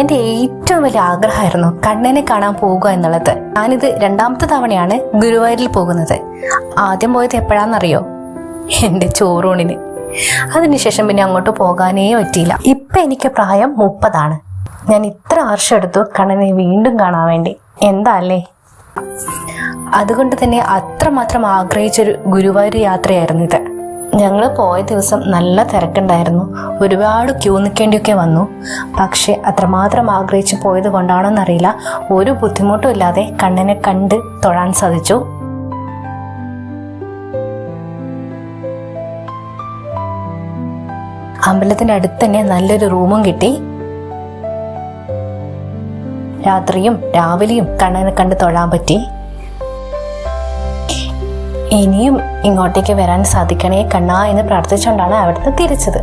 എൻ്റെ ഏറ്റവും വലിയ ആഗ്രഹമായിരുന്നു കണ്ണനെ കാണാൻ പോകുക എന്നുള്ളത്. ഞാനിത് 2ാമത്തെ തവണയാണ് ഗുരുവായൂരിൽ പോകുന്നത്. ആദ്യം പോയത് എപ്പോഴാണെന്നറിയോ? എൻ്റെ ചോറൂണിന്. അതിനുശേഷം പിന്നെ അങ്ങോട്ട് പോകാനേ പറ്റിയില്ല. ഇപ്പം എനിക്ക് പ്രായം 30. ഞാൻ ഇത്ര വർഷം എടുത്തു കണ്ണനെ വീണ്ടും കാണാൻ വേണ്ടി. എന്താ അല്ലേ? അതുകൊണ്ട് തന്നെ അത്രമാത്രം ആഗ്രഹിച്ചൊരു ഗുരുവായൂർ യാത്രയായിരുന്നു ഇത്. ഞങ്ങൾ പോയ ദിവസം നല്ല തിരക്കുണ്ടായിരുന്നു. ഒരുപാട് ക്യൂ നിൽക്കേണ്ടിയൊക്കെ വന്നു. പക്ഷെ അത്രമാത്രം ആഗ്രഹിച്ച് പോയത് കൊണ്ടാണോന്നറിയില്ല, ഒരു ബുദ്ധിമുട്ടും ഇല്ലാതെ കണ്ണനെ കണ്ട് തൊഴാൻ സാധിച്ചു. അമ്പലത്തിൻ്റെ അടുത്ത് തന്നെ നല്ലൊരു റൂമും കിട്ടി. രാത്രിയും രാവിലെയും കണ്ണനെ കണ്ട് തൊഴാൻ പറ്റി. ഇനിയും ഇങ്ങോട്ടേക്ക് വരാൻ സാധിക്കണേ കണ്ണാ എന്ന് പ്രാർത്ഥിച്ചുകൊണ്ടാണ് അവിടുന്ന് തിരിച്ചത്.